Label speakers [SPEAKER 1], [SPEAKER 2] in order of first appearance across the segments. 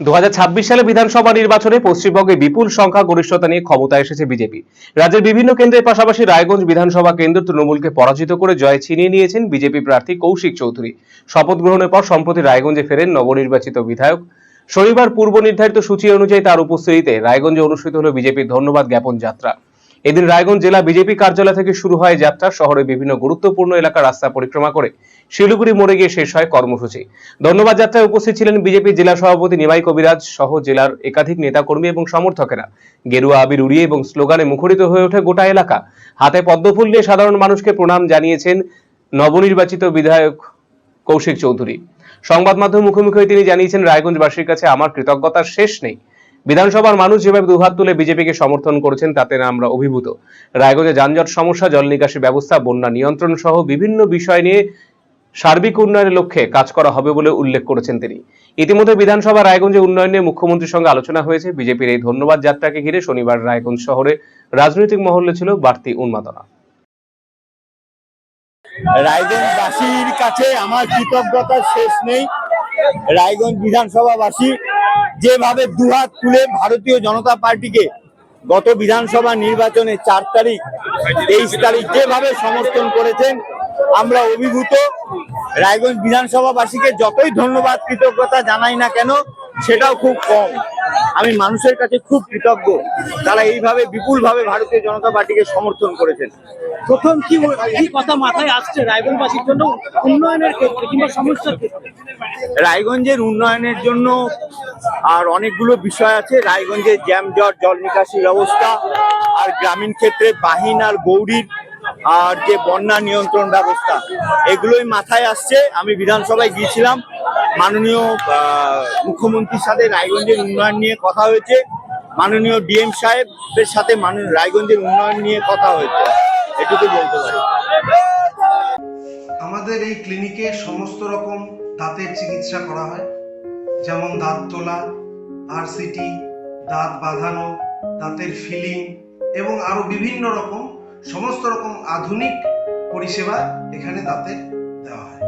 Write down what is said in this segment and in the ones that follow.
[SPEAKER 1] 2026 সালে বিধানসভা নির্বাচনে পশ্চিমবঙ্গে বিপুল সংখ্যা গরিষ্ঠতা নিয়ে ক্ষমতায় এসেছে বিজেপি। রাজ্যের বিভিন্ন কেন্দ্রের পাশাপাশি রায়গঞ্জ বিধানসভা কেন্দ্র তৃণমূলকে পরাজিত করে জয় ছিনিয়ে নিয়েছেন বিজেপি প্রার্থী কৌশিক চৌধুরী। শপথ গ্রহণের পর সম্প্রতি রায়গঞ্জে ফেরেন নবনির্বাচিত বিধায়ক। শনিবার পূর্ব নির্ধারিত সূচি অনুযায়ী তার উপস্থিতিতে রায়গঞ্জে অনুষ্ঠিত হল বিজেপির ধন্যবাদ জ্ঞাপন যাত্রা। এদিন রায়গঞ্জ জেলা বিজেপি কার্যালয় থেকে শুরু হয় যাত্রা। শহরের বিভিন্ন গুরুত্বপূর্ণ এলাকার রাস্তা পরিক্রমা করে শিলিগুড়ি মোড়ে গিয়ে শেষ হয় কর্মসূচি। ধন্যবাদ যাত্রায় উপস্থিত ছিলেন বিজেপি জেলা সভাপতি নিমাই কবিরাজ সহ জেলার একাধিক নেতাকর্মী এবং সমর্থকেরা। গেরুয়া আবির উড়িয়ে এবং স্লোগানে মুখরিত হয়ে ওঠে গোটা এলাকা। হাতে পদ্মফুল নিয়ে সাধারণ মানুষকে প্রণাম জানিয়েছেন নবনির্বাচিত বিধায়ক কৌশিক চৌধুরী। সংবাদ মাধ্যম মুখোমুখি তিনি জানিয়েছেন, রায়গঞ্জবাসীর কাছে আমার কৃতজ্ঞতার শেষ নেই। বিধানসভার মানুষ যেভাবে দুহাত তুলে বিজেপিকে সমর্থন করেছেন তাতে আমরা অভিভূত। রায়গঞ্জে যানজট সমস্যা, জল নিকাশি ব্যবস্থা, বন্যা নিয়ন্ত্রণ সহ বিভিন্ন বিষয় নিয়ে সার্বিক উন্নয়নের লক্ষ্যে কাজ করা হবে বলে উল্লেখ করেছেন তিনি। ইতিমধ্যে বিধানসভা রায়গঞ্জে উন্নয়ন নিয়ে মুখ্যমন্ত্রীর সঙ্গে আলোচনা হয়েছে। বিজেপির এই ধন্যবাদ যাত্রাকে ঘিরে শনিবার রায়গঞ্জ শহরে রাজনৈতিক মহলে ছিল বাড়তি উন্মাদনা।
[SPEAKER 2] রায়গঞ্জবাসীর কাছে আমার কৃতজ্ঞতার শেষ নেই। রায়গঞ্জ বিধানসভাবাসী যেভাবে দুহাত তুলে ভারতীয় জনতা পার্টিকে গত বিধানসভা নির্বাচনে 4 তারিখ 23 তারিখ যেভাবে সমর্থন করেছেন আমরা অভিভূত। রায়গঞ্জ বিধানসভাবাসীকে যতই ধন্যবাদ কৃতজ্ঞতা জানাই না কেন সেটাও খুব কম। আমি মানুষের কাছে খুব কৃতজ্ঞ, তারা এইভাবে বিপুলভাবে ভারতীয় জনতা পার্টিকে সমর্থন করেছেন।
[SPEAKER 3] প্রথম কি কথা মাথায় আসছে রায়গঞ্জবাসীর জন্য উন্নয়নের ক্ষেত্রে কিংবা সমস্যার ক্ষেত্রে?
[SPEAKER 2] রায়গঞ্জের উন্নয়নের জন্য আর অনেকগুলো বিষয় আছে। রায়গঞ্জের জ্যামজট, জল নিকাশি ব্যবস্থা, আর গ্রামীণ ক্ষেত্রে বাহিন আর গৌরীর আর যে বন্যা নিয়ন্ত্রণ ব্যবস্থা, এগুলোই মাথায় আসছে। আমি বিধানসভায় গিয়েছিলাম, মাননীয় মুখ্যমন্ত্রীর সাথে রায়গঞ্জের উন্নয়ন নিয়ে কথা হয়েছে। মাননীয় ডিএম সাহেবের সাথে রায়গঞ্জের উন্নয়ন নিয়ে কথা হয়েছে, এটুকু বলতে পারি।
[SPEAKER 4] আমাদের এই ক্লিনিকে সমস্ত রকম দাঁতের চিকিৎসা করা হয়, যেমন দাঁত তোলা, আরসিটি, দাঁত বাঁধানো, দাঁতের ফিলিং এবং আরো বিভিন্ন রকম সমস্ত রকম আধুনিক পরিষেবা এখানে দাঁতের দেওয়া হয়।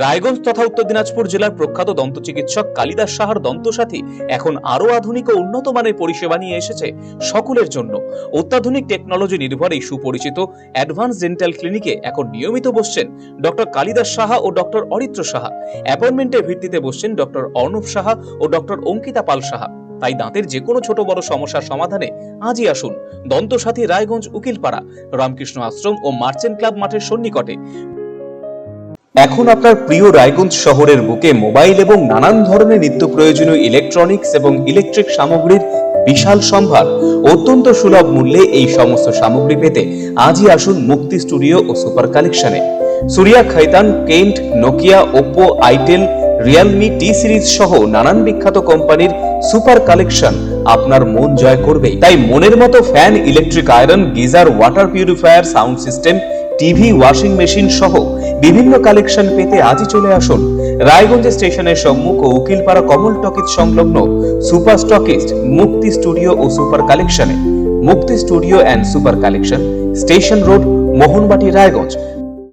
[SPEAKER 1] রায়গঞ্জ তথা উত্তর দিনাজপুর জেলার প্রখ্যাত দন্ত চিকিৎসক কালিদাস সাহার দন্তসাথী এখন আরো আধুনিক ও উন্নত মানের পরিষেবা নিয়ে এসেছে সকলের জন্য। অত্যাধুনিক টেকনোলজি নির্ভর এই সুপরিচিত অ্যাডভান্স ডেন্টাল ক্লিনিকে এখন নিয়মিত বসছেন ডক্টর কালিদাস সাহা ও ডক্টর অরিত্র সাহা। অ্যাপয়েন্টমেন্টের ভিত্তিতে বসছেন ডক্টর অর্ণব সাহা ও ডক্টর অঙ্কিতা পাল সাহা। তাই দাঁতের যে কোনো ছোট বড় সমস্যার সমাধানে আজই আসুন দন্তসাথী রায়গঞ্জ উকিলপাড়া, রামকৃষ্ণ আশ্রম ও মার্চেন্ট ক্লাব মাঠের সন্নিকটে। এখন আপনার প্রিয় রায়গঞ্জ শহরের বুকে মোবাইল এবং নানান ধরনের নিত্য প্রয়োজনীয় ইলেকট্রনিক্স এবং ইলেকট্রিক সামগ্রীর বিশাল সম্ভার। অত্যন্ত সুলভ মূল্যে এই সমস্ত সামগ্রী পেতে আজই আসুন মুক্তি স্টুডিও ও সুপার কালেকশনে। Surya, Khaitan, Kent, Nokia, Oppo, itel, realme, T series সহ নানান বিখ্যাত কোম্পানির সুপার কালেকশন আপনার মন জয় করবেই। তাই মনের মতো fan, electric iron, geyser, water purifier, sound system, TV, washing machine সহ বিভিন্ন কালেকশন পেতে আজই চলে আসুন রায়গঞ্জ স্টেশনের সম্মুখ ও উকিলপাড়া কমল টকিজ সংলগ্ন সুপার স্টকিস্ট মুক্তি স্টুডিও ও সুপার কালেকশনে। মুক্তি studio and super collection, station road, Mohanbati, Raiganj.